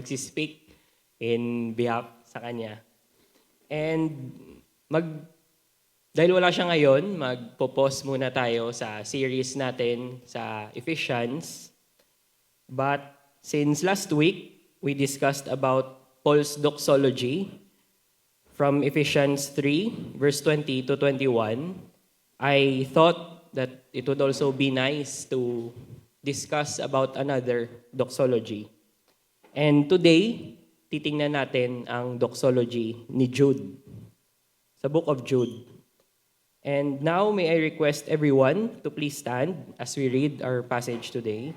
magsispeak in behalf sa kanya. And dahil wala siya ngayon, magpo-pause muna tayo sa series natin sa Ephesians. But since last week, we discussed about Paul's doxology from Ephesians 3, verse 20 to 21. I thought that it would also be nice to discuss about another doxology. And today, titingnan natin ang doxology ni Jude, sa book of Jude. And now, may I request everyone to please stand as we read our passage today.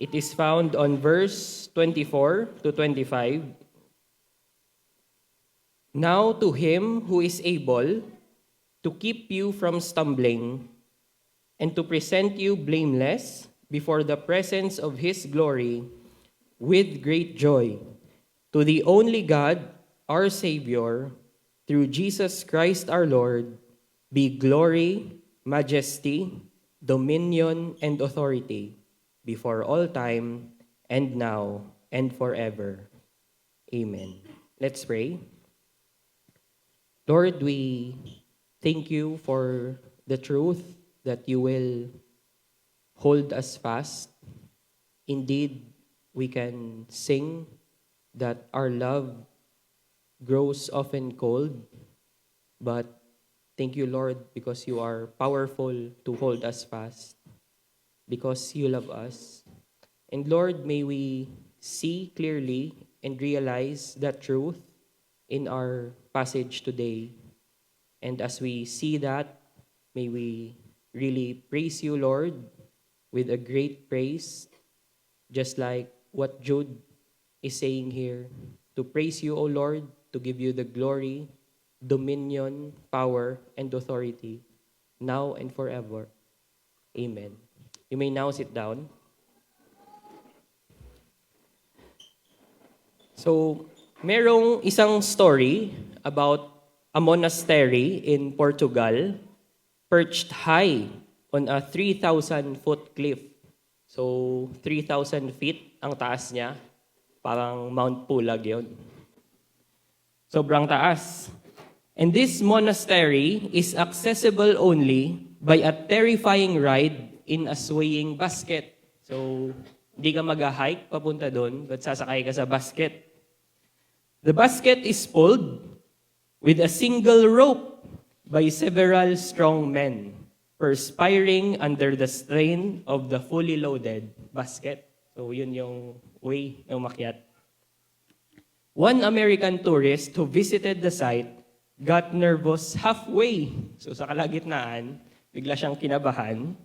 It is found on verse 24 to 25. Now to him who is able to keep you from stumbling and to present you blameless before the presence of his glory with great joy, to the only God, our Savior, through Jesus Christ our Lord, be glory, majesty, dominion, and authority before all time, and now, and forever. Amen. Let's pray. Lord, we thank you for the truth that you will hold us fast. Indeed, we can sing that our love grows often cold, but thank you, Lord, because you are powerful to hold us fast, because you love us. And Lord, may we see clearly and realize that truth in our passage today. And as we see that, may we really praise you, Lord, with a great praise, just like what Jude is saying here, to praise you, O Lord, to give you the glory, dominion, power, and authority, now and forever. Amen. You may now sit down. So, merong isang story about a monastery in Portugal perched high on a 3,000-foot cliff. So, 3,000 feet ang taas niya. Parang Mount Pulag yun. Sobrang taas. And this monastery is accessible only by a terrifying ride in a swaying basket. So, hindi ka mag-hike papunta doon, but sasakay ka sa basket. The basket is pulled with a single rope by several strong men, perspiring under the strain of the fully loaded basket. So, yun yung way ng umakyat. One American tourist who visited the site got nervous halfway. So sa kalagitnaan, bigla siyang kinabahan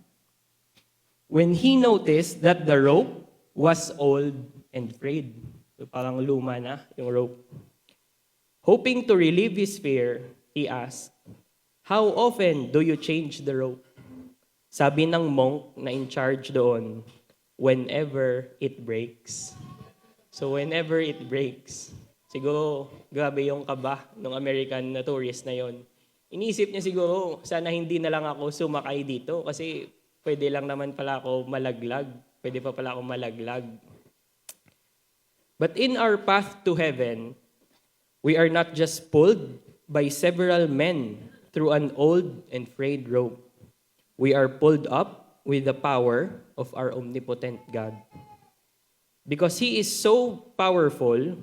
when he noticed that the rope was old and frayed. So parang luma na yung rope. Hoping to relieve his fear, he asked, "How often do you change the rope?" Sabi ng monk na in charge doon, "Whenever it breaks." So whenever it breaks, siguro grabe yung kaba ng American na tourist na yon. Iniisip niya siguro, sana hindi na lang ako sumakay dito kasi pwede lang naman pala ako malaglag. Pwede pa pala ako malaglag. But in our path to heaven, we are not just pulled by several men through an old and frayed rope. We are pulled up with the power of our omnipotent God. Because He is so powerful,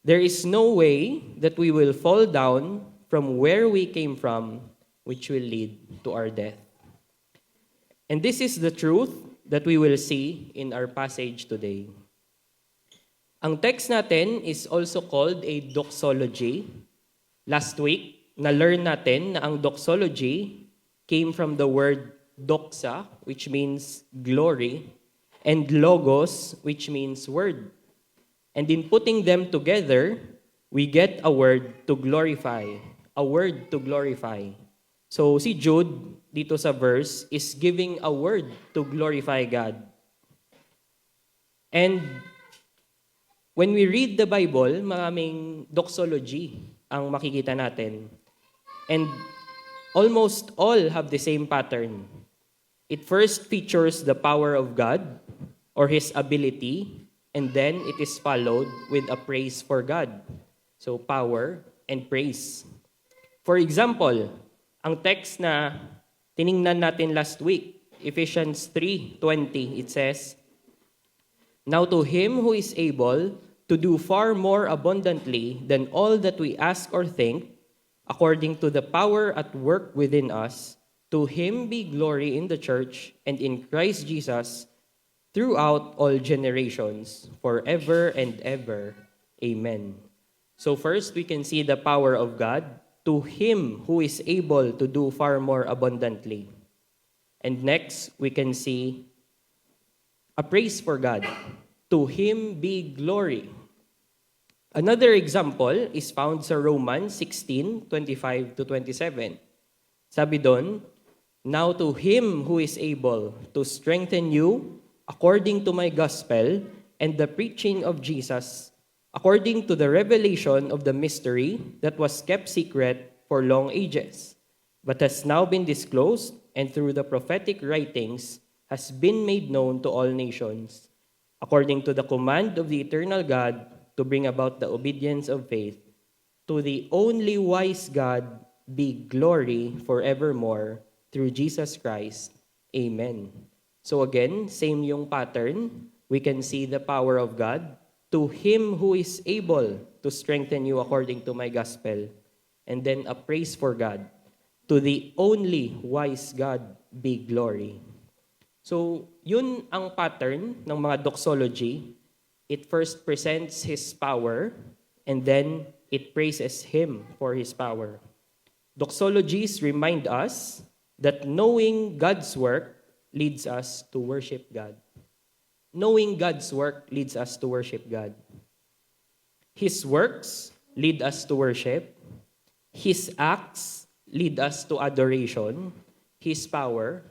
there is no way that we will fall down from where we came from, which will lead to our death. And this is the truth that we will see in our passage today. Ang text natin is also called a doxology. Last week, na-learn natin na ang doxology came from the word doxa, which means glory, and logos, which means word. And in putting them together, we get a word to glorify. A word to glorify. So si Jude, dito sa verse, is giving a word to glorify God. And when we read the Bible, maraming doxology ang makikita natin. And almost all have the same pattern. It first features the power of God or His ability and then it is followed with a praise for God. So power and praise. For example, ang text na tiningnan natin last week, Ephesians 3:20, it says, "Now to him who is able to do far more abundantly than all that we ask or think, according to the power at work within us, to him be glory in the church and in Christ Jesus throughout all generations, forever and ever. Amen." So first, we can see the power of God. To him who is able to do far more abundantly. And next, we can see a praise for God. To him be glory. Another example is found sa Romans 16:25-27. Sabi doon, "Now to him who is able to strengthen you according to my gospel and the preaching of Jesus, according to the revelation of the mystery that was kept secret for long ages, but has now been disclosed and through the prophetic writings has been made known to all nations, according to the command of the eternal God to bring about the obedience of faith. To the only wise God be glory forevermore through Jesus Christ. Amen." So again, same yung pattern. We can see the power of God. To him who is able to strengthen you according to my gospel. And then a praise for God. To the only wise God be glory. So, yun ang pattern ng mga doxology. It first presents His power, and then it praises Him for His power. Doxologies remind us that knowing God's work leads us to worship God. Knowing God's work leads us to worship God. His works lead us to worship. His acts lead us to adoration. His power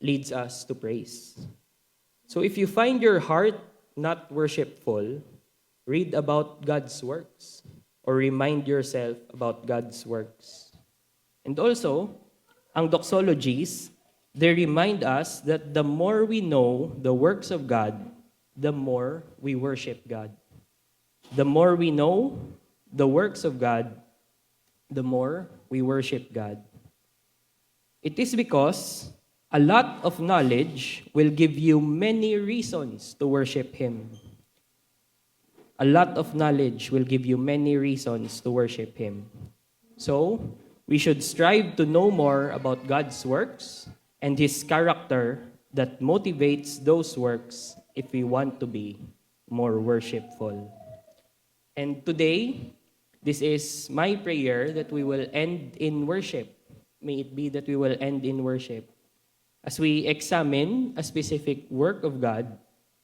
leads us to praise. So if you find your heart not worshipful, read about God's works or remind yourself about God's works. And also, ang doxologies, they remind us that the more we know the works of God, the more we worship God. The more we know the works of God, the more we worship God. It is because a lot of knowledge will give you many reasons to worship Him. A lot of knowledge will give you many reasons to worship Him. So, we should strive to know more about God's works and His character that motivates those works if we want to be more worshipful. And today, this is my prayer that we will end in worship. May it be that we will end in worship. As we examine a specific work of God,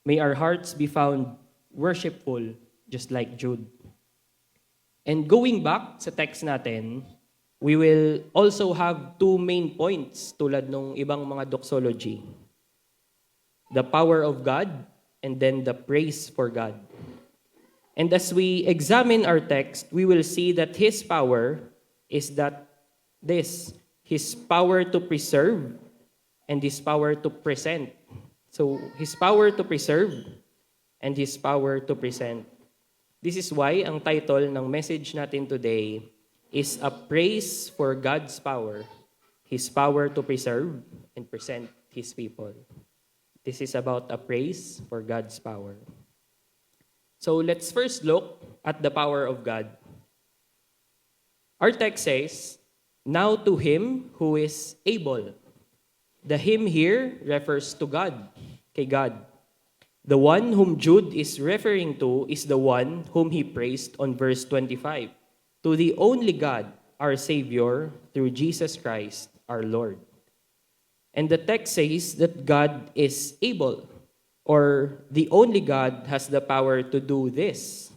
may our hearts be found worshipful, just like Jude. And going back sa text natin, we will also have two main points tulad nung ibang mga doxology. The power of God and then the praise for God. And as we examine our text, we will see that His power is His power to preserve and His power to present. So, His power to preserve and His power to present. This is why ang title ng message natin today is a praise for God's power, His power to preserve and present His people. This is about a praise for God's power. So let's first look at the power of God. Our text says, "Now to him who is able." The him here refers to God, kay God. The one whom Jude is referring to is the one whom he praised on verse 25. To the only God, our Savior, through Jesus Christ, our Lord. And the text says that God is able, or the only God has the power to do this.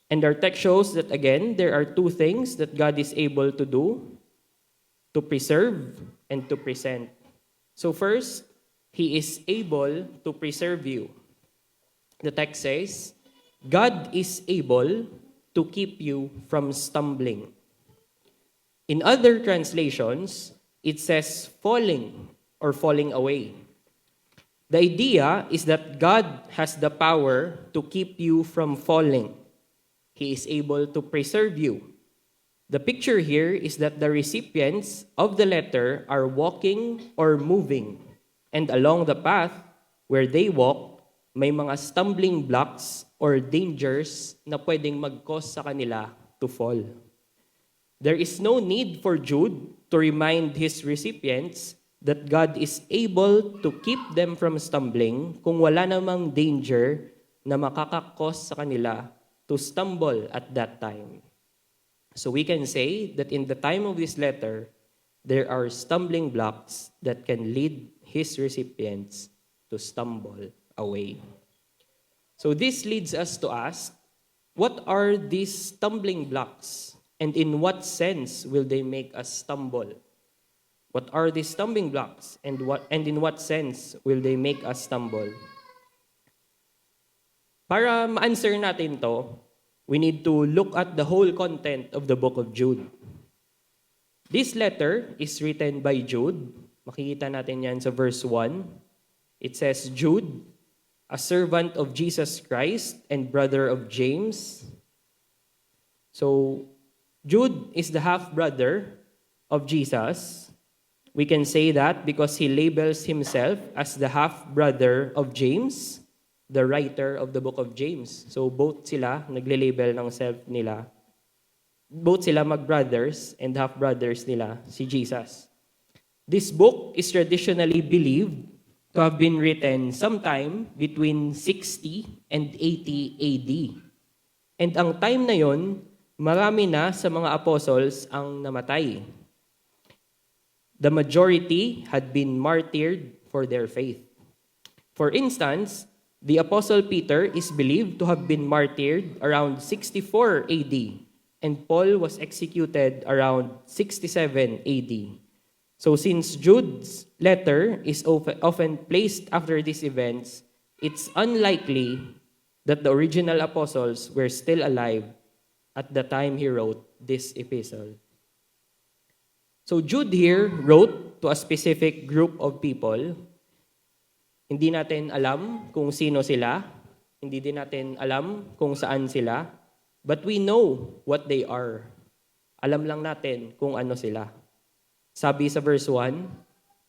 And our text shows that, again, there are two things that God is able to do: to preserve and to present. So first, He is able to preserve you. The text says, God is able to keep you from stumbling. In other translations, it says falling or falling away. The idea is that God has the power to keep you from falling. He is able to preserve you. The picture here is that the recipients of the letter are walking or moving, and along the path where they walk, may mga stumbling blocks or dangers na pwedeng mag-cause sa kanila to fall. There is no need for Jude to remind his recipients that God is able to keep them from stumbling kung wala namang danger na makakakos sa kanila to stumble at that time. So we can say that in the time of this letter, there are stumbling blocks that can lead his recipients to stumble away. So this leads us to ask, what are these stumbling blocks, and in what sense will they make us stumble? What are these stumbling blocks, and in what sense will they make us stumble? Para ma-answer natin to, we need to look at the whole content of the book of Jude. This letter is written by Jude. Makikita natin yan sa verse 1. It says, Jude, a servant of Jesus Christ and brother of James. So, Jude is the half-brother of Jesus. We can say that because he labels himself as the half-brother of James, the writer of the book of James. So both sila nagle-label ng self nila. Both sila mag-brothers and half-brothers nila, si Jesus. This book is traditionally believed to have been written sometime between 60 and 80 AD. And ang time na yon, marami na sa mga apostles ang namatay. The majority had been martyred for their faith. For instance, the Apostle Peter is believed to have been martyred around 64 AD, and Paul was executed around 67 AD. So since Jude's letter is often placed after these events, it's unlikely that the original apostles were still alive at the time he wrote this epistle. So Jude here wrote to a specific group of people. Hindi natin alam kung sino sila. Hindi din natin alam kung saan sila. But we know what they are. Alam lang natin kung ano sila. Sabi sa verse 1,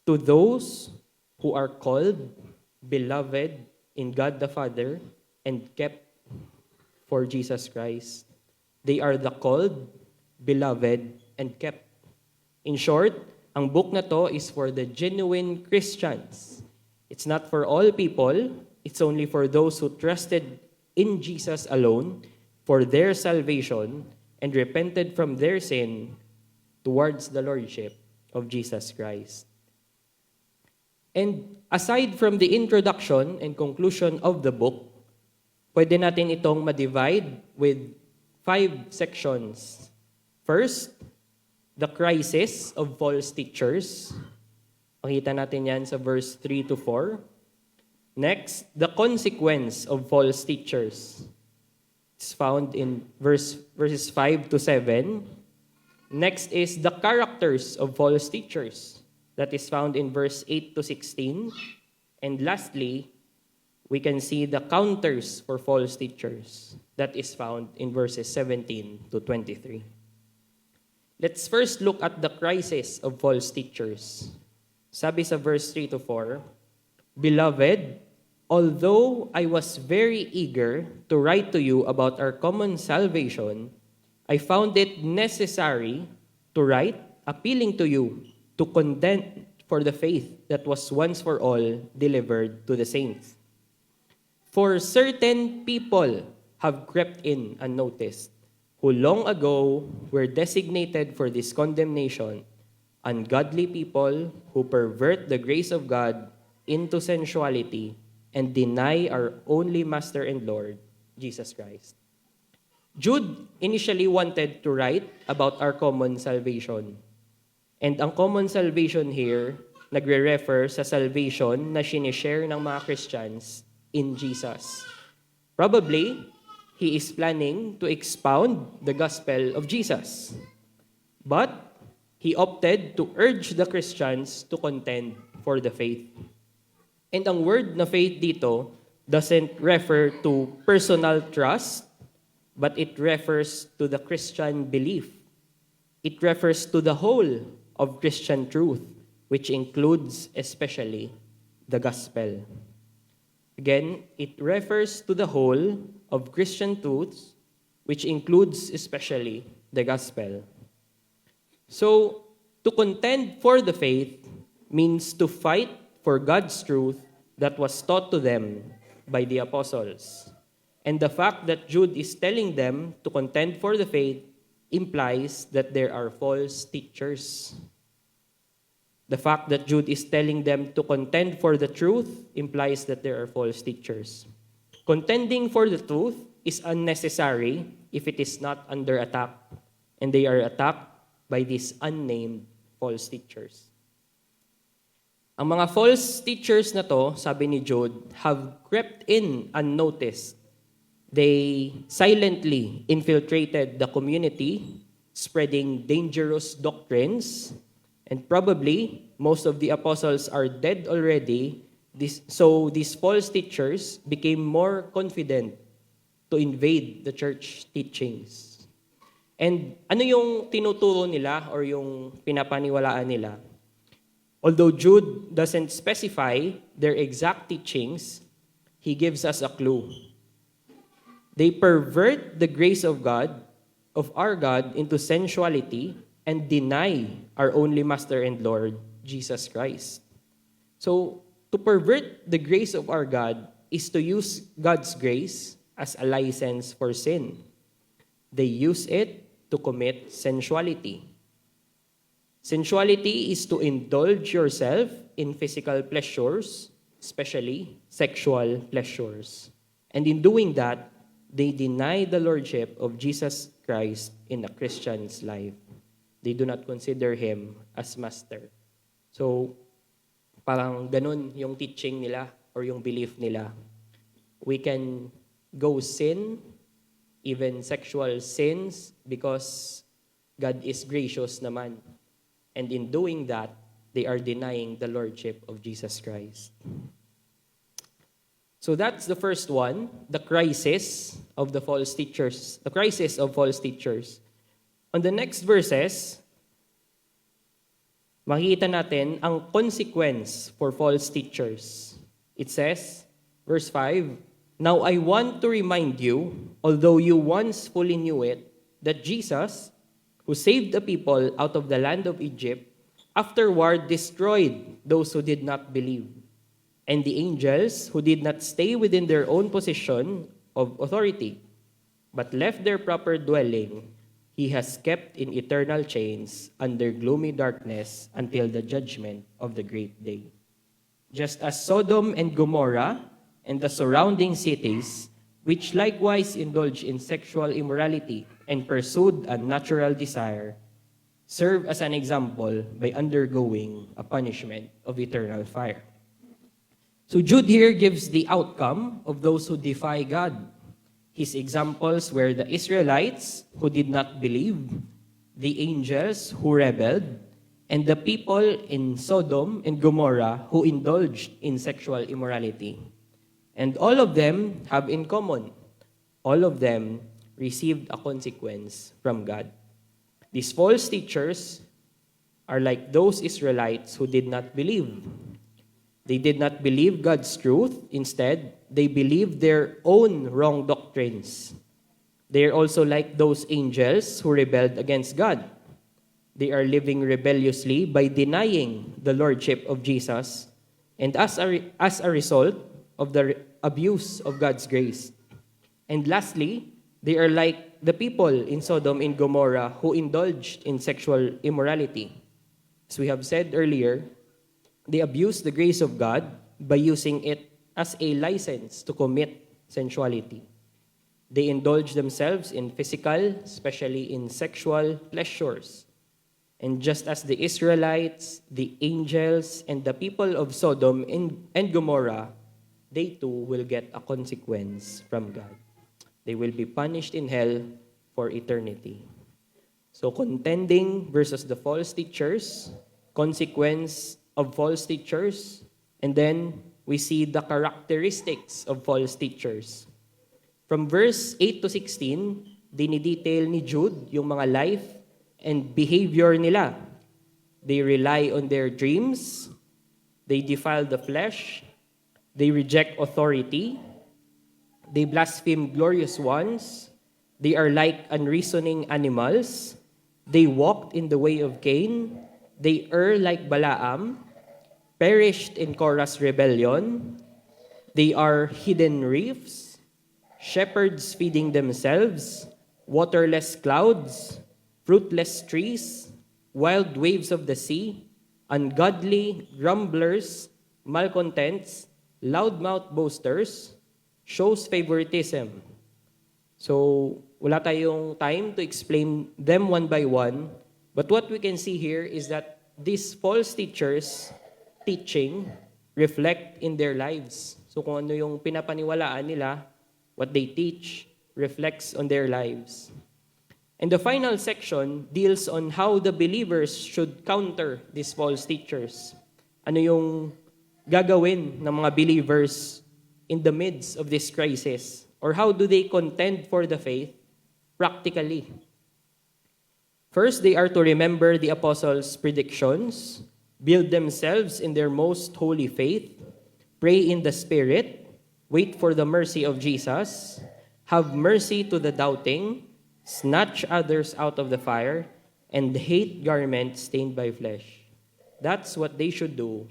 to those who are called, beloved in God the Father, and kept for Jesus Christ. They are the called, beloved, and kept. In short, ang book na to is for the genuine Christians. It's not for all people. It's only for those who trusted in Jesus alone for their salvation and repented from their sin towards the lordship of Jesus Christ. And aside from the introduction and conclusion of the book, pwede natin itong ma-divide with 5 sections. First, the crisis of false teachers. Makita natin yan sa verse 3 to 4. Next, the consequence of false teachers. It's found in verses 5 to 7. Next is the characters of false teachers. That is found in verse 8 to 16. And lastly, we can see the counters for false teachers. That is found in verses 17 to 23. Let's first look at the crisis of false teachers. Sabi sa verse 3 to 4, Beloved, although I was very eager to write to you about our common salvation, I found it necessary to write, appealing to you to contend for the faith that was once for all delivered to the saints. For certain people have crept in unnoticed, who long ago were designated for this condemnation, ungodly people who pervert the grace of God into sensuality and deny our only Master and Lord, Jesus Christ. Jude initially wanted to write about our common salvation. And ang common salvation here, nagre-refer sa salvation na sinishare ng mga Christians in Jesus. Probably, he is planning to expound the gospel of Jesus. But he opted to urge the Christians to contend for the faith. And ang word na faith dito doesn't refer to personal trust, but it refers to the Christian belief. It refers to the whole of Christian truth, which includes especially the gospel. Again, it refers to the whole of Christian truths, which includes especially the gospel. So, to contend for the faith means to fight for God's truth that was taught to them by the apostles. And the fact that Jude is telling them to contend for the faith implies that there are false teachers. The fact that Jude is telling them to contend for the truth implies that there are false teachers. Contending for the truth is unnecessary if it is not under attack, and they are attacked by these unnamed false teachers. Ang mga false teachers na to, sabi ni Jude, have crept in unnoticed. They silently infiltrated the community, spreading dangerous doctrines, and probably most of the apostles are dead already. So these false teachers became more confident to invade the church teachings. And ano yung tinuturo nila or yung pinapaniwalaan nila? Although Jude doesn't specify their exact teachings, he gives us a clue. They pervert the grace of God, of our God, into sensuality and deny our only Master and Lord, Jesus Christ. So, to pervert the grace of our God is to use God's grace as a license for sin. They use it to commit sensuality. Sensuality is to indulge yourself in physical pleasures, especially sexual pleasures. And in doing that, they deny the lordship of Jesus Christ in a Christian's life. They do not consider Him as master. So, parang ganun yung teaching nila or yung belief nila. We can go sin, even sexual sins, because God is gracious naman. And in doing that, they are denying the lordship of Jesus Christ. So that's the first one, the crisis of the false teachers, the crisis of false teachers. On the next verses, makikita natin ang consequence for false teachers. It says, verse 5, "Now I want to remind you, although you once fully knew it, that Jesus, who saved the people out of the land of Egypt, afterward destroyed those who did not believe. And the angels who did not stay within their own position of authority, but left their proper dwelling, He has kept in eternal chains under gloomy darkness until the judgment of the great day. Just as Sodom and Gomorrah and the surrounding cities, which likewise indulged in sexual immorality and pursued a natural desire, serve as an example by undergoing a punishment of eternal fire." So Jude here gives the outcome of those who defy God. His examples were the Israelites who did not believe, the angels who rebelled, and the people in Sodom and Gomorrah who indulged in sexual immorality. And all of them have in common. All of them received a consequence from God. These false teachers are like those Israelites who did not believe. They did not believe God's truth. Instead, they believed their own wrong doctrines. They are also like those angels who rebelled against God. They are living rebelliously by denying the lordship of Jesus, and as a result of the abuse of God's grace. And lastly, they are like the people in Sodom and Gomorrah who indulged in sexual immorality. As we have said earlier, they abused the grace of God by using it as a license to commit sensuality. They indulge themselves in physical, especially in sexual pleasures. And just as the Israelites, the angels, and the people of Sodom and Gomorrah, they too will get a consequence from God. They will be punished in hell for eternity. So contending versus the false teachers, consequence of false teachers, and then we see the characteristics of false teachers. From verse 8 to 16, dinidetail ni Jude yung mga life and behavior nila. They rely on their dreams, they defile the flesh, they reject authority, they blaspheme glorious ones, they are like unreasoning animals, they walked in the way of Cain, they err like Balaam, perished in Korah's rebellion, they are hidden reefs, shepherds feeding themselves, waterless clouds, fruitless trees, wild waves of the sea, ungodly, grumblers, malcontents, loudmouth boasters, shows favoritism. So, wala tayong time to explain them one by one, but what we can see here is that these false teachers' teaching reflect in their lives. So, kung ano yung pinapaniwalaan nila, what they teach reflects on their lives. And the final section deals on how the believers should counter these false teachers. Ano yung gagawin ng mga believers in the midst of this crisis? Or how do they contend for the faith practically? First, they are to remember the apostles' predictions, build themselves in their most holy faith, pray in the Spirit, wait for the mercy of Jesus, have mercy to the doubting, snatch others out of the fire, and hate garments stained by flesh. That's what they should do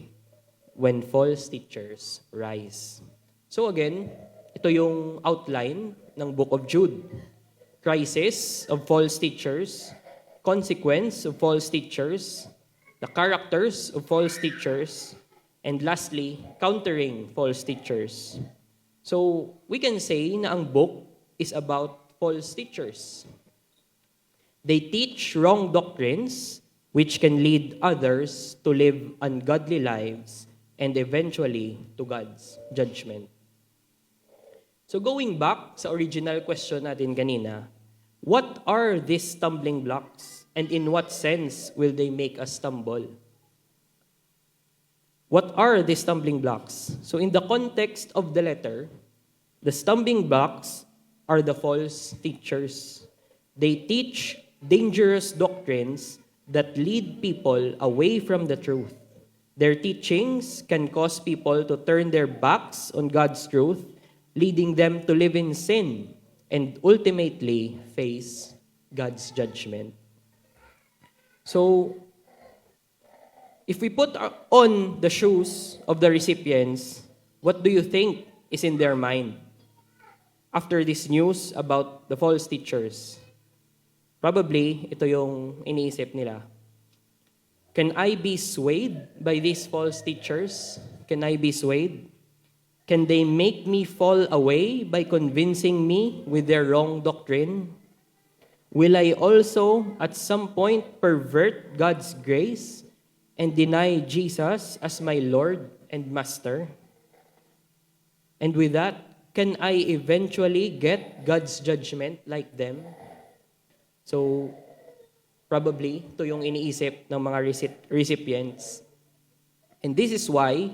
when false teachers rise. So again, ito yung outline ng Book of Jude. Crisis of false teachers, consequence of false teachers, the characters of false teachers, and lastly, countering false teachers. So we can say na ang book is about false teachers. They teach wrong doctrines which can lead others to live ungodly lives and eventually to God's judgment. So going back sa original question natin kanina, what are these stumbling blocks and in what sense will they make us stumble? What are these stumbling blocks? So in the context of the letter, the stumbling blocks are the false teachers. They teach dangerous doctrines that lead people away from the truth. Their teachings can cause people to turn their backs on God's truth, leading them to live in sin and ultimately face God's judgment. So, if we put on the shoes of the recipients, what do you think is in their mind after this news about the false teachers? Probably, ito yung iniisip nila. Can I be swayed by these false teachers? Can I be swayed? Can they make me fall away by convincing me with their wrong doctrine? Will I also, at some point, pervert God's grace and deny Jesus as my Lord and Master? And with that, can I eventually get God's judgment like them? So, probably, ito yung iniisip ng mga recipients. And this is why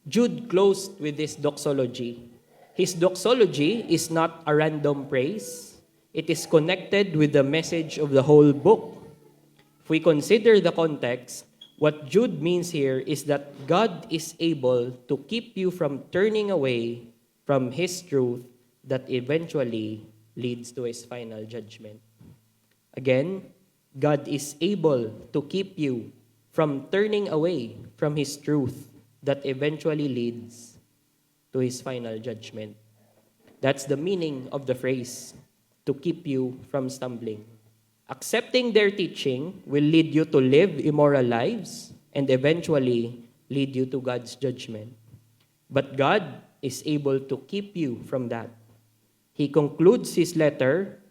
Jude closed with this doxology. His doxology is not a random praise. It is connected with the message of the whole book. If we consider the context, what Jude means here is that God is able to keep you from turning away from His truth that eventually leads to His final judgment. Again, God is able to keep you from turning away from His truth that eventually leads to His final judgment. That's the meaning of the phrase, to keep you from stumbling. Accepting their teaching will lead you to live immoral lives and eventually lead you to God's judgment. But God is able to keep you from that. Jude concludes this letter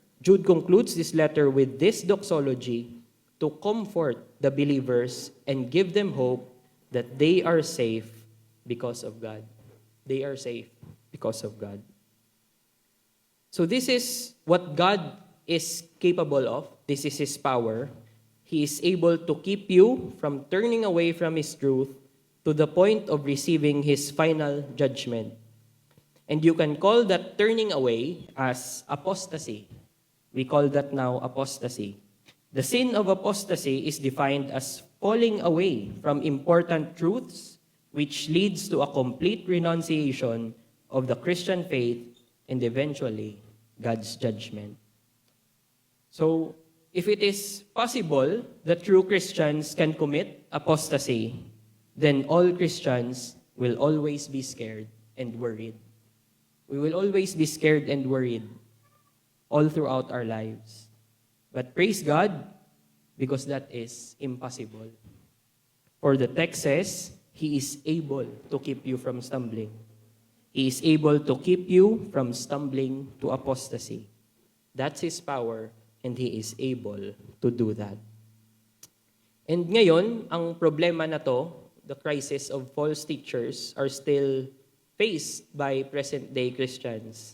with this doxology to comfort the believers and give them hope that they are safe because of God. They are safe because of God. So this is what God is capable of. This is His power. He is able to keep you from turning away from His truth, to the point of receiving His final judgment. And you can call that turning away as apostasy. We call that now apostasy. The sin of apostasy is defined as falling away from important truths, which leads to a complete renunciation of the Christian faith and eventually God's judgment. So, if it is possible that true Christians can commit apostasy, then all Christians will always be scared and worried. We will always be scared and worried all throughout our lives. But praise God, because that is impossible. For the text says, He is able to keep you from stumbling. He is able to keep you from stumbling to apostasy. That's His power, and He is able to do that. And ngayon, ang problema na to, the crisis of false teachers, are still faced by present-day Christians.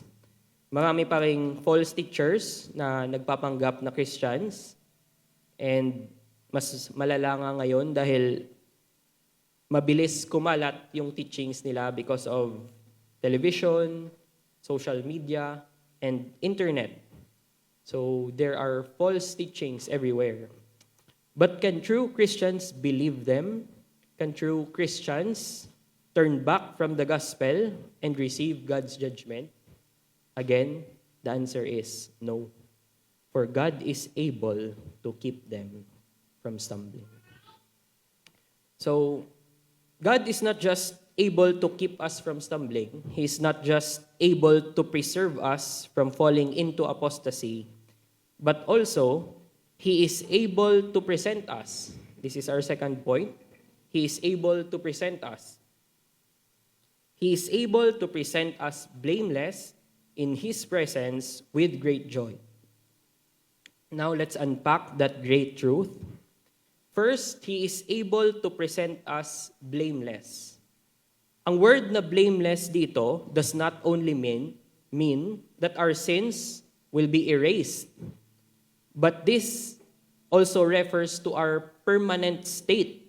Marami pa ring false teachers na nagpapanggap na Christians, and mas malala nga ngayon dahil mabilis kumalat yung teachings nila because of television, social media, and internet. So there are false teachings everywhere. But can true Christians believe them? Can true Christians turn back from the gospel and receive God's judgment? Again, the answer is no. For God is able to keep them from stumbling. So, God is not just able to keep us from stumbling. He is not just able to preserve us from falling into apostasy, but also, He is able to present us. This is our second point. He is able to present us. He is able to present us blameless in His presence with great joy. Now let's unpack that great truth. First, He is able to present us blameless. Ang word na blameless dito does not only mean that our sins will be erased, but this also refers to our permanent state.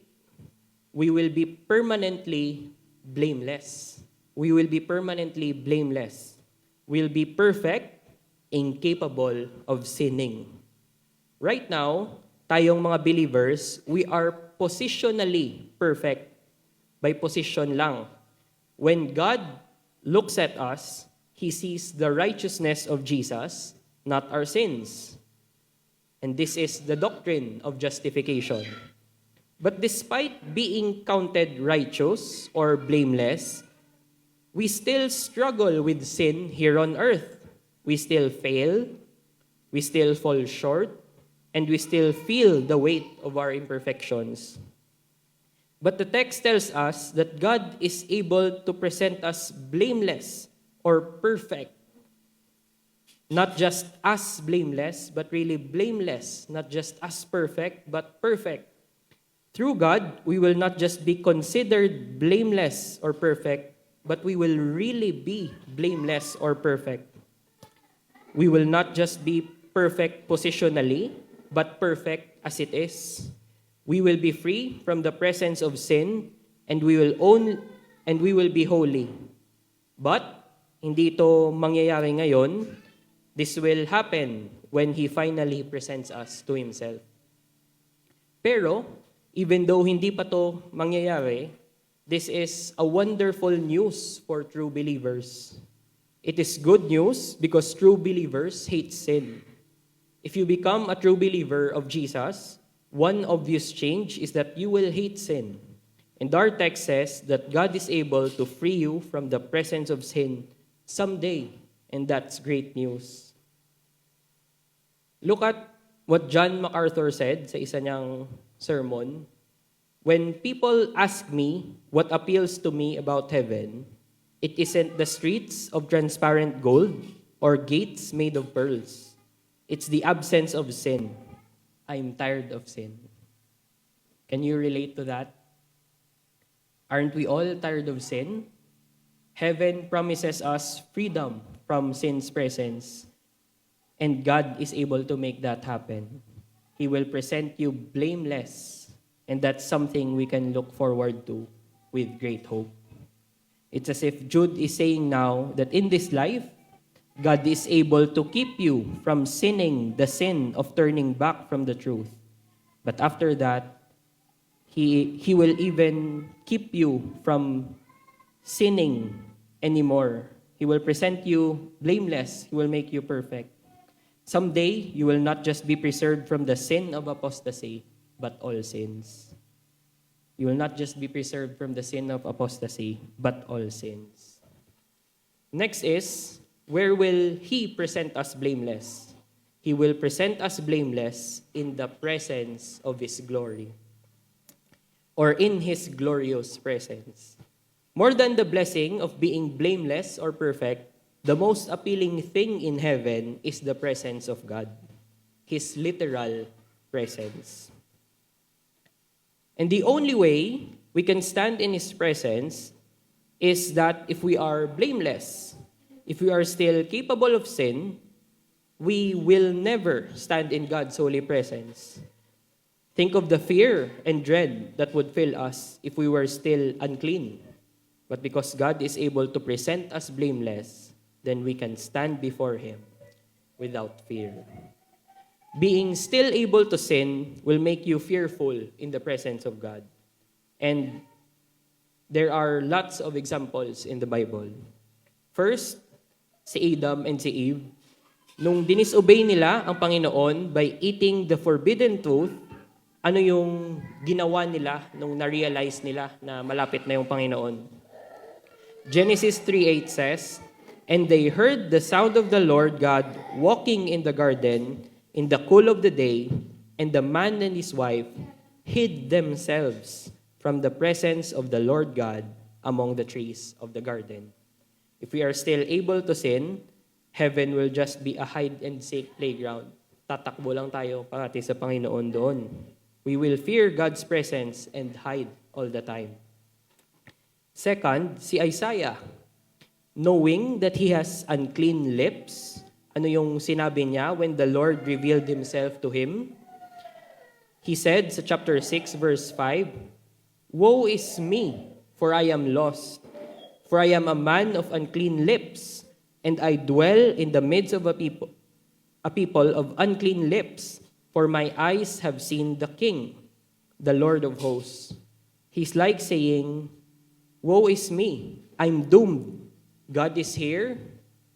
We will be permanently blameless. We will be permanently blameless. We'll be perfect, incapable of sinning. Right now, tayong mga believers, we are positionally perfect. By position lang. When God looks at us, He sees the righteousness of Jesus, not our sins. And this is the doctrine of justification. But despite being counted righteous or blameless, we still struggle with sin here on earth. We still fail, we still fall short, and we still feel the weight of our imperfections. But the text tells us that God is able to present us blameless or perfect. Not just us blameless, but really blameless. Not just us perfect, but perfect. Through God, we will not just be considered blameless or perfect, but we will really be blameless or perfect. We will not just be perfect positionally, but perfect as it is. We will be free from the presence of sin, and we will be holy. But hindi ito mangyayari ngayon. This will happen when He finally presents us to Himself. Pero even though hindi pa to mangyayari, this is a wonderful news for true believers. It is good news because true believers hate sin. If you become a true believer of Jesus, one obvious change is that you will hate sin. And our text says that God is able to free you from the presence of sin someday, and that's great news. Look at what John MacArthur said sa isa niyang sermon. When people ask me what appeals to me about heaven, it isn't the streets of transparent gold or gates made of pearls. It's the absence of sin. I'm tired of sin. Can you relate to that? Aren't we all tired of sin? Heaven promises us freedom from sin's presence, and God is able to make that happen. He will present you blameless, and that's something we can look forward to with great hope. It's as if Jude is saying now that in this life, God is able to keep you from sinning the sin of turning back from the truth. But after that, He will even keep you from sinning anymore. He will present you blameless. He will make you perfect. Someday, you will not just be preserved from the sin of apostasy, but all sins. You will not just be preserved from the sin of apostasy, but all sins. Next is, where will He present us blameless? He will present us blameless in the presence of His glory, or in His glorious presence. More than the blessing of being blameless or perfect, the most appealing thing in heaven is the presence of God, His literal presence. And the only way we can stand in His presence is that if we are blameless, if we are still capable of sin, we will never stand in God's holy presence. Think of the fear and dread that would fill us if we were still unclean. But because God is able to present us blameless, then we can stand before Him without fear. Being still able to sin will make you fearful in the presence of God. And there are lots of examples in the Bible. First, si Adam and si Eve, nung dinisobey nila ang Panginoon by eating the forbidden fruit, ano yung ginawa nila nung na-realize nila na malapit na yung Panginoon? Genesis 3:8 says, "And they heard the sound of the Lord God walking in the garden in the cool of the day, and the man and his wife hid themselves from the presence of the Lord God among the trees of the garden." If we are still able to sin, heaven will just be a hide-and-seek playground. Tatakbo lang tayo pati sa Panginoon doon. We will fear God's presence and hide all the time. Second, si Isaiah, knowing that he has unclean lips, ano yung sinabi niya when the Lord revealed Himself to him? He said sa chapter 6, verse 5, "Woe is me, for I am lost, for I am a man of unclean lips, and I dwell in the midst of a people of unclean lips, for my eyes have seen the King, the Lord of hosts." He's like saying, "Woe is me, I'm doomed. God is here,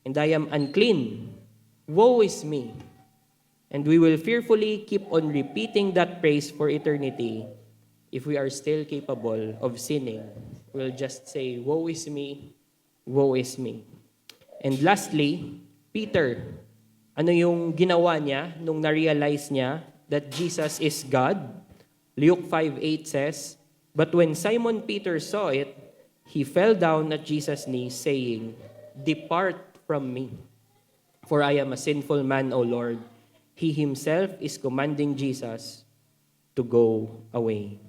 and I am unclean. Woe is me." And we will fearfully keep on repeating that praise for eternity if we are still capable of sinning. We'll just say, "Woe is me, woe is me." And lastly, Peter, ano yung ginawa niya nung na-realize niya that Jesus is God? Luke 5:8 says, "But when Simon Peter saw it, he fell down at Jesus' knees, saying, 'Depart from me, for I am a sinful man, O Lord.' He himself is commanding Jesus to go away."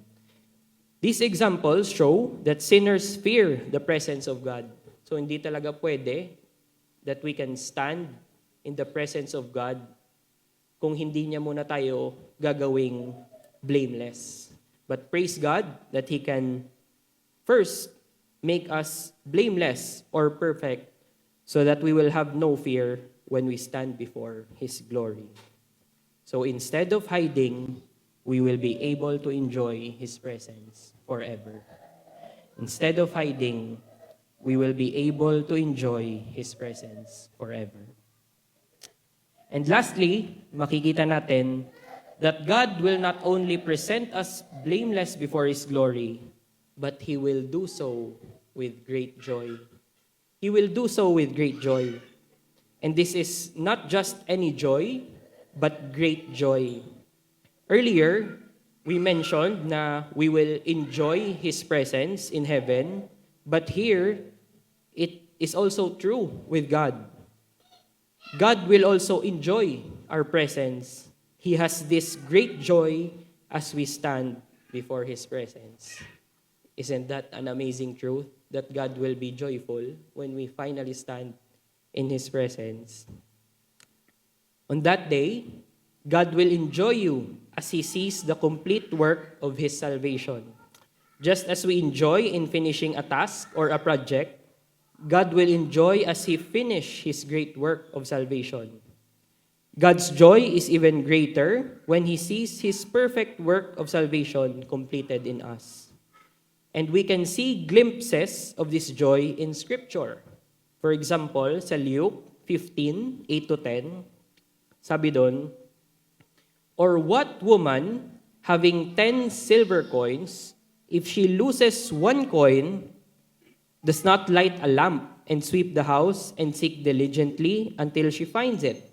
These examples show that sinners fear the presence of God. So hindi talaga pwede that we can stand in the presence of God kung hindi niya muna tayo gagawing blameless. But praise God that He can first make us blameless or perfect so that we will have no fear when we stand before His glory. So instead of hiding, we will be able to enjoy His presence forever. Instead of hiding, we will be able to enjoy His presence forever. And lastly, makikita natin that God will not only present us blameless before His glory, but He will do so with great joy. He will do so with great joy. And this is not just any joy, but great joy. Earlier, we mentioned na we will enjoy His presence in heaven, but here, it is also true with God. God will also enjoy our presence. He has this great joy as we stand before His presence. Isn't that an amazing truth? That God will be joyful when we finally stand in His presence. On that day, God will enjoy you as He sees the complete work of His salvation. Just as we enjoy in finishing a task or a project, God will enjoy as He finish His great work of salvation. God's joy is even greater when He sees His perfect work of salvation completed in us. And we can see glimpses of this joy in Scripture. For example, sa Luke 15, 8 to 10, sabi doon, "Or what woman, having 10 silver coins, if she loses one coin, does not light a lamp and sweep the house and seek diligently until she finds it?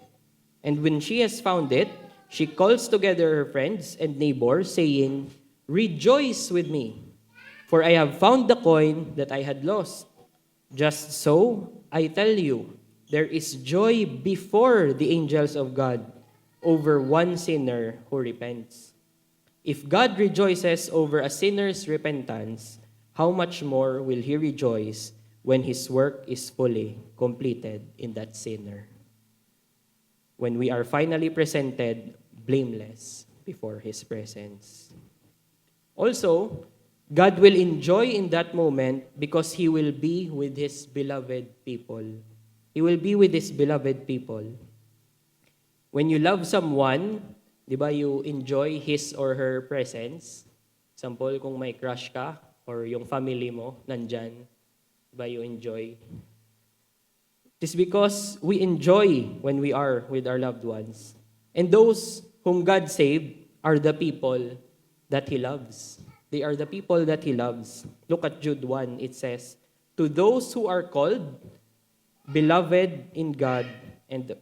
And when she has found it, she calls together her friends and neighbors, saying, 'Rejoice with me, for I have found the coin that I had lost.' Just so, I tell you, there is joy before the angels of God over one sinner who repents. If God rejoices over a sinner's repentance, how much more will He rejoice when His work is fully completed in that sinner? When we are finally presented blameless before His presence." Also, God will enjoy in that moment because He will be with His beloved people. He will be with His beloved people. When you love someone, di ba, you enjoy his or her presence. Example, kung may crush ka or yung family mo nandyan, di ba, you enjoy. It is because we enjoy when we are with our loved ones. And those whom God saved are the people that He loves. They are the people that He loves. Look at Jude 1. It says, "To those who are called, beloved in God and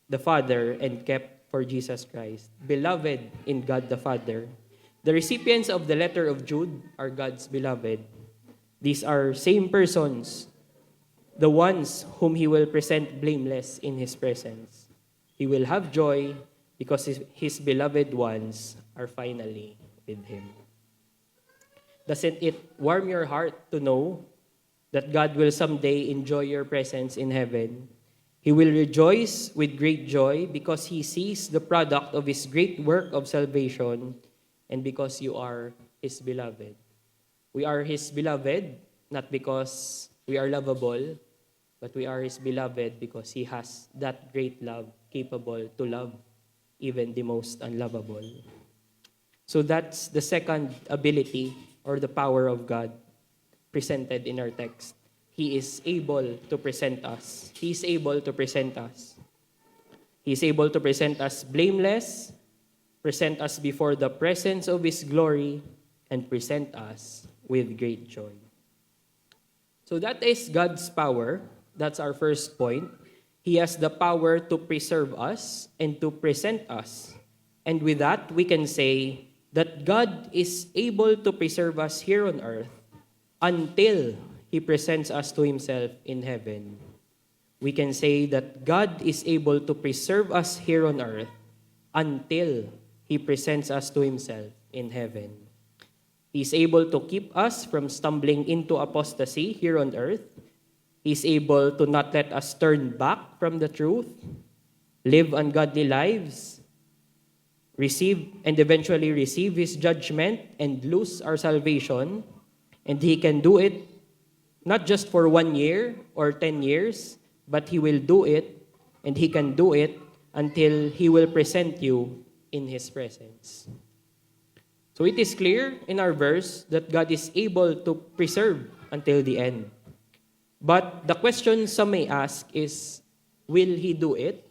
the Father, and kept for Jesus Christ." Beloved in God the Father. The recipients of the letter of Jude are God's beloved. These are same persons, the ones whom He will present blameless in His presence. He will have joy because His beloved ones are finally with Him. Doesn't it warm your heart to know that God will someday enjoy your presence in heaven? He will rejoice with great joy because He sees the product of His great work of salvation and because you are His beloved. We are His beloved not because we are lovable, but we are His beloved because He has that great love capable to love even the most unlovable. So that's the second ability or the power of God presented in our text. He is able to present us. He is able to present us. He is able to present us blameless, present us before the presence of His glory, and present us with great joy. So that is God's power. That's our first point. He has the power to preserve us and to present us. And with that, we can say that God is able to preserve us here on earth until He presents us to Himself in heaven. We can say that God is able to preserve us here on earth until He presents us to Himself in heaven. He is able to keep us from stumbling into apostasy here on earth. He is able to not let us turn back from the truth, live ungodly lives, receive and eventually receive His judgment and lose our salvation. And He can do it not just for 1 year or 10 years, but He will do it, and He can do it until He will present you in His presence. So it is clear in our verse that God is able to preserve until the end. But the question some may ask is, will He do it?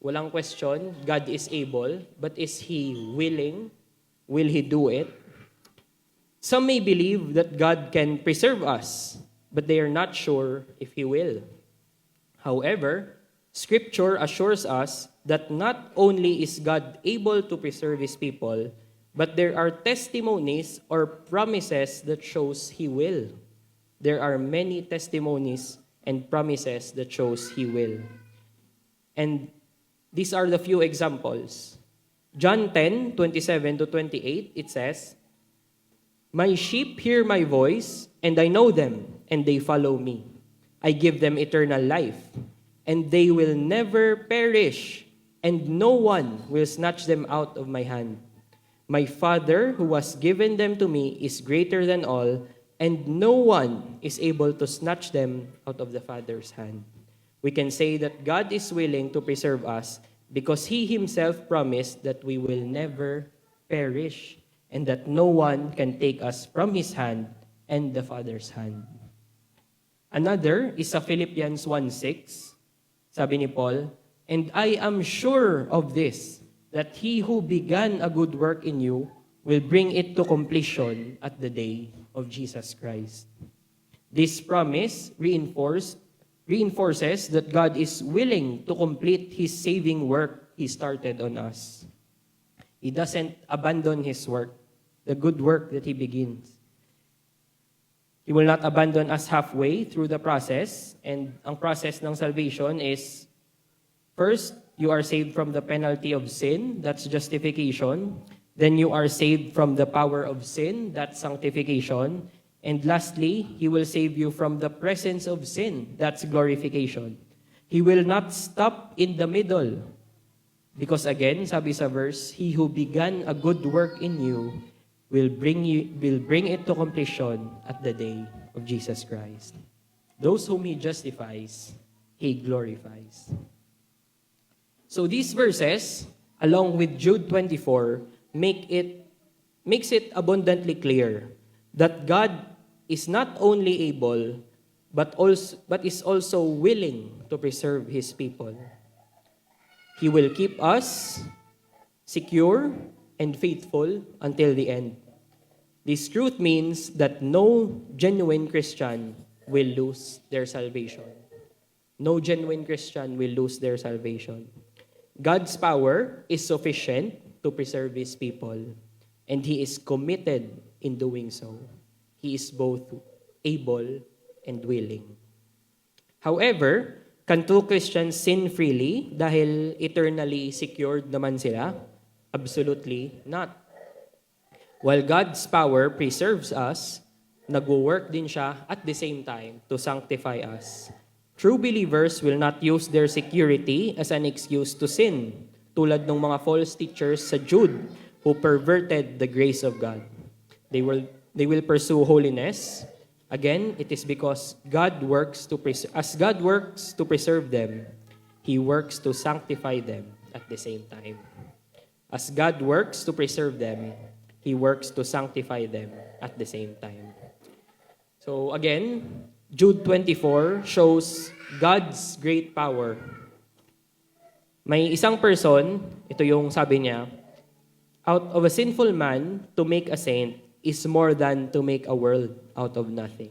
Walang question, God is able, but is He willing? Will He do it? Some may believe that God can preserve us, but they are not sure if He will. However, Scripture assures us that not only is God able to preserve His people, but there are testimonies or promises that shows He will. There are many testimonies and promises that shows He will. And these are the few examples. John 10, 27 to 28, it says, "My sheep hear my voice, and I know them, and they follow me. I give them eternal life, and they will never perish, and no one will snatch them out of my hand. My Father who has given them to me is greater than all, and no one is able to snatch them out of the Father's hand. We can say that God is willing to preserve us because He Himself promised that we will never perish and that no one can take us from His hand and the Father's hand. Another is sa Philippians 1:6. Sabi ni Paul, "And I am sure of this, that He who began a good work in you will bring it to completion at the day of Jesus Christ." This promise reinforces that God is willing to complete His saving work He started on us. He doesn't abandon His work, the good work that He begins. He will not abandon us halfway through the process, and ang process ng salvation is, first, you are saved from the penalty of sin, that's justification. Then you are saved from the power of sin, that's sanctification. And lastly, He will save you from the presence of sin. That's glorification. He will not stop in the middle. Because again, sabi sa verse, He who began a good work in you will bring it to completion at the day of Jesus Christ. Those whom He justifies, He glorifies. So these verses, along with Jude 24, makes it abundantly clear that God is not only able, but is also willing to preserve His people. He will keep us secure and faithful until the end. This truth means that no genuine Christian will lose their salvation. No genuine Christian will lose their salvation. God's power is sufficient to preserve His people, and He is committed in doing so. He is both able and willing. However, can true Christians sin freely dahil eternally secured naman sila? Absolutely not. While God's power preserves us, nagwo-work din siya at the same time to sanctify us. True believers will not use their security as an excuse to sin, tulad ng mga false teachers sa Jude who perverted the grace of God. They will pursue holiness. Again, it is because God works to preserve them, He works to sanctify them at the same time. As God works to preserve them, He works to sanctify them at the same time. So again, Jude 24 shows God's great power. May isang person, ito yung sabi niya, out of a sinful man to make a saint is more than to make a world out of nothing.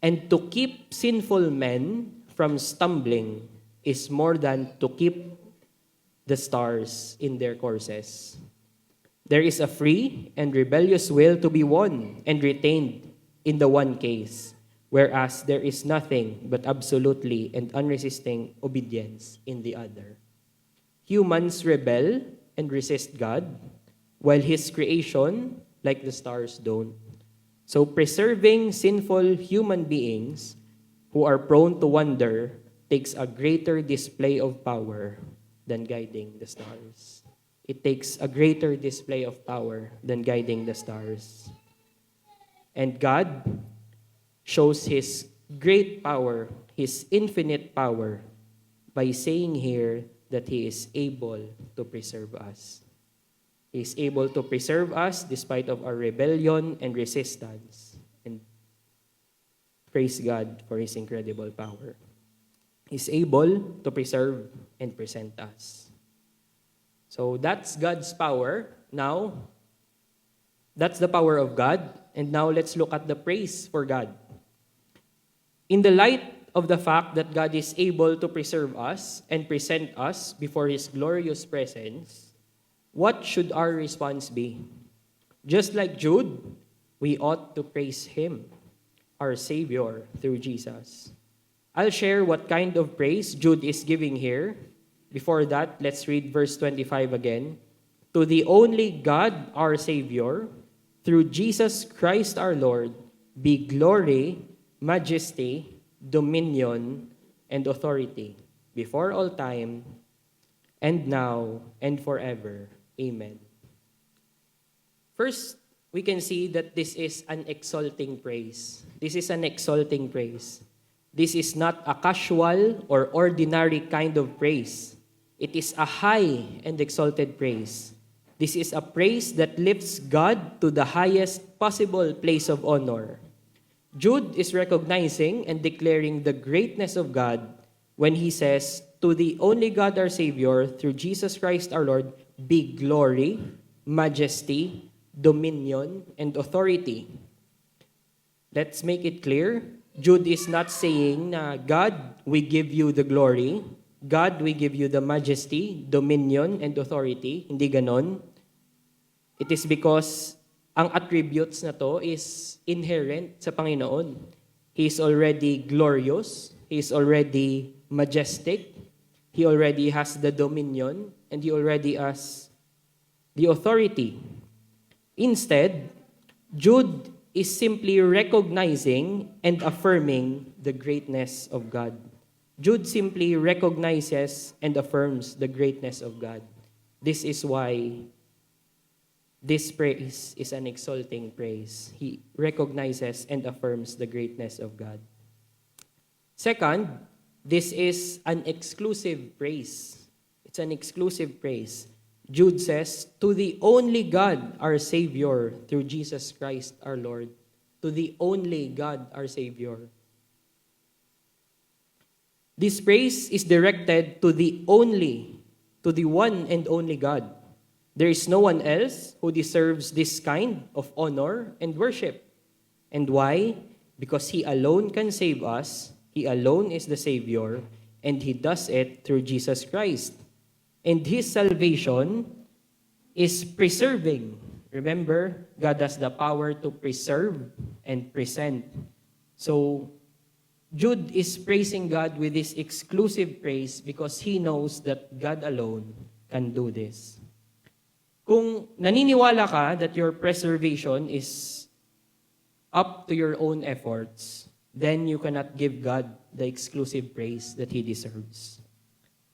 And to keep sinful men from stumbling is more than to keep the stars in their courses. There is a free and rebellious will to be won and retained in the one case, whereas there is nothing but absolutely and unresisting obedience in the other. Humans rebel and resist God, while His creation, like the stars, don't. So preserving sinful human beings who are prone to wander takes a greater display of power than guiding the stars. It takes a greater display of power than guiding the stars. And God shows His great power, His infinite power, by saying here that He is able to preserve us. He is able to preserve us despite of our rebellion and resistance. And praise God for His incredible power. He's able to preserve and present us. So that's God's power. Now, that's the power of God. And now let's look at the praise for God. In the light of the fact that God is able to preserve us and present us before His glorious presence, what should our response be? Just like Jude, we ought to praise Him, our Savior, through Jesus. I'll share what kind of praise Jude is giving here. Before that, let's read verse 25 again. To the only God, our Savior, through Jesus Christ our Lord, be glory, majesty, dominion, and authority, before all time, and now, and forever. Amen. First, we can see that this is an exalting praise. This is an exalting praise. This is not a casual or ordinary kind of praise. It is a high and exalted praise. This is a praise that lifts God to the highest possible place of honor. Jude is recognizing and declaring the greatness of God when he says, "To the only God our Savior, through Jesus Christ our Lord, be glory, majesty, dominion, and authority." Let's make it clear. Jude is not saying na, "God, we give you the glory. God, we give you the majesty, dominion, and authority." Hindi ganon. It is because ang attributes na to is inherent sa Panginoon. He is already glorious. He is already majestic. He already has the dominion. And He already has the authority. Instead, Jude is simply recognizing and affirming the greatness of God. Jude simply recognizes and affirms the greatness of God. This is why this praise is an exalting praise. He recognizes and affirms the greatness of God. Second, this is an exclusive praise. It's an exclusive praise. Jude says, "To the only God, our Savior, through Jesus Christ our Lord." To the only God, our Savior. This praise is directed to the one and only God. There is no one else who deserves this kind of honor and worship. And why? Because He alone can save us. He alone is the Savior, and He does it through Jesus Christ. And His salvation is preserving. Remember, God has the power to preserve and present. So, Jude is praising God with this exclusive praise because he knows that God alone can do this. Kung naniniwala ka that your preservation is up to your own efforts, then you cannot give God the exclusive praise that He deserves.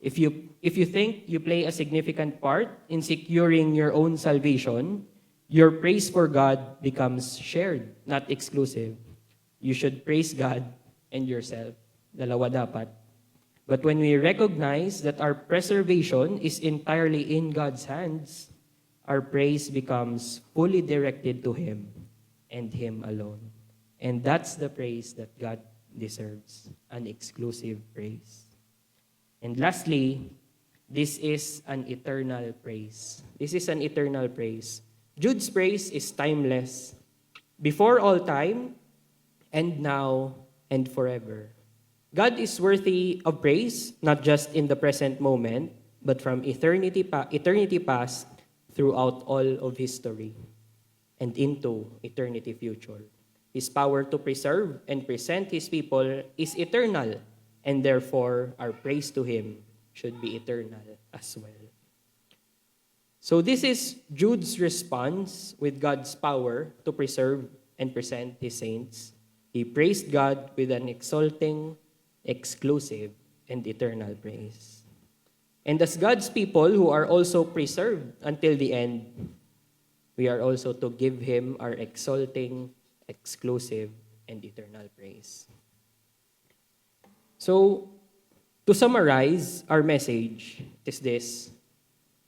If you think you play a significant part in securing your own salvation, your praise for God becomes shared, not exclusive. You should praise God and yourself. Dalawa dapat. But when we recognize that our preservation is entirely in God's hands, our praise becomes fully directed to Him and Him alone. And that's the praise that God deserves, an exclusive praise. And lastly, this is an eternal praise. This is an eternal praise. Jude's praise is timeless. Before all time, and now, and forever. God is worthy of praise, not just in the present moment, but from eternity past throughout all of history and into eternity future. His power to preserve and present His people is eternal, and therefore our praise to Him should be eternal as well. So this is Jude's response with God's power to preserve and present His saints. He praised God with an exalting, exclusive, and eternal praise. And as God's people who are also preserved until the end, we are also to give Him our exalting, exclusive, and eternal praise. So, to summarize our message is this: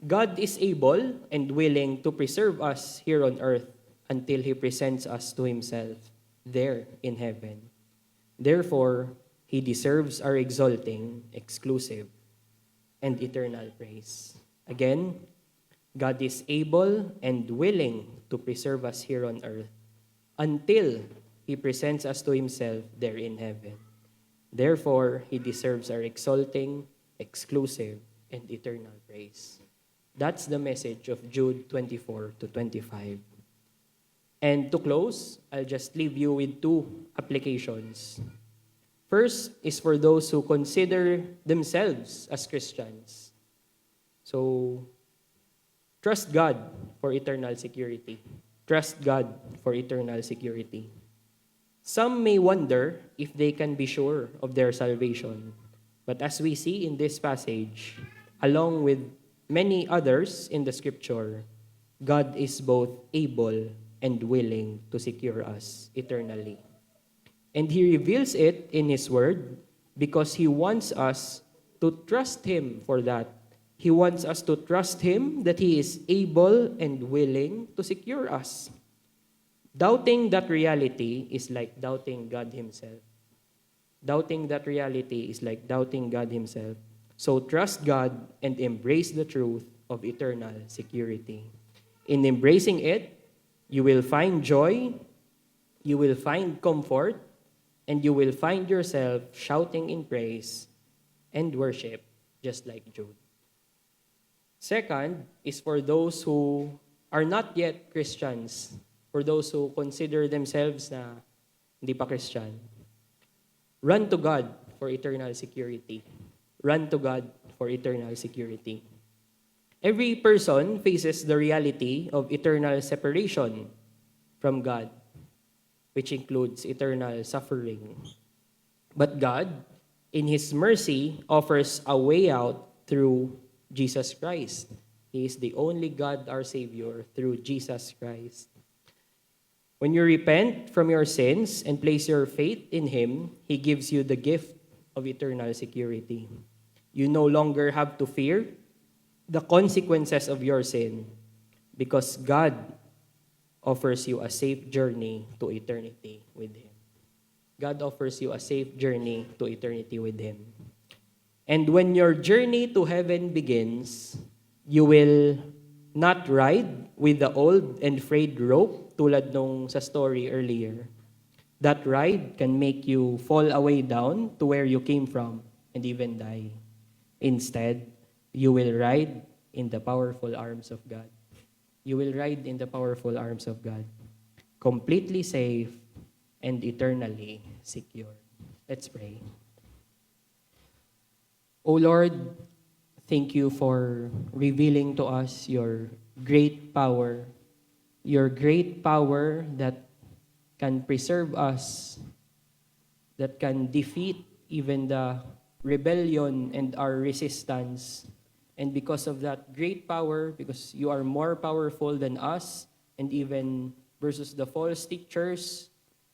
God is able and willing to preserve us here on earth until He presents us to Himself there in heaven. Therefore, He deserves our exalting, exclusive, and eternal praise. Again, God is able and willing to preserve us here on earth until He presents us to Himself there in heaven. Therefore, He deserves our exalting, exclusive, and eternal praise. That's the message of Jude 24 to 25. And to close, I'll just leave you with two applications. First is for those who consider themselves as Christians. So, trust God for eternal security. Trust God for eternal security. Some may wonder if they can be sure of their salvation. But as we see in this passage, along with many others in the Scripture, God is both able and willing to secure us eternally. And He reveals it in His Word because He wants us to trust Him for that. He wants us to trust Him that He is able and willing to secure us. Doubting that reality is like doubting God Himself. Doubting that reality is like doubting God Himself. So trust God and embrace the truth of eternal security. In embracing it, you will find joy, you will find comfort, and you will find yourself shouting in praise and worship, just like Jude. Second is for those who are not yet Christians, for those who consider themselves na hindi pa Christian. Run to God for eternal security. Run to God for eternal security. Every person faces the reality of eternal separation from God, which includes eternal suffering. But God, in His mercy, offers a way out through Jesus Christ. He is the only God, our Savior, through Jesus Christ. When you repent from your sins and place your faith in Him, He gives you the gift of eternal security. You no longer have to fear the consequences of your sin because God offers you a safe journey to eternity with Him. God offers you a safe journey to eternity with Him. And when your journey to heaven begins, you will not ride with the old and frayed rope tulad nung sa story earlier. That ride can make you fall away down to where you came from and even die. Instead, you will ride in the powerful arms of God. You will ride in the powerful arms of God, completely safe and eternally secure. Let's pray. O Lord, thank you for revealing to us your great power that can preserve us, that can defeat even the rebellion and our resistance. And because of that great power, because you are more powerful than us, and even versus the false teachers,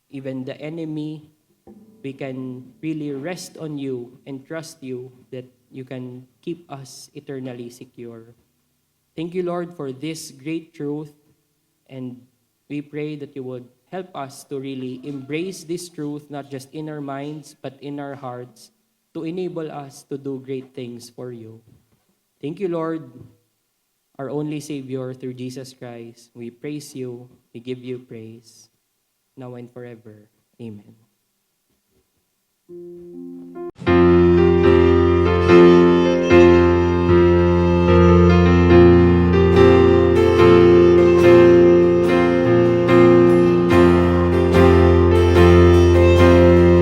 even the enemy, we can really rest on you and trust you that you can keep us eternally secure. Thank you, Lord, for this great truth, and we pray that you would help us to really embrace this truth, not just in our minds, but in our hearts, to enable us to do great things for you. Thank you, Lord, our only Savior, through Jesus Christ. We praise you, we give you praise, now and forever. Amen.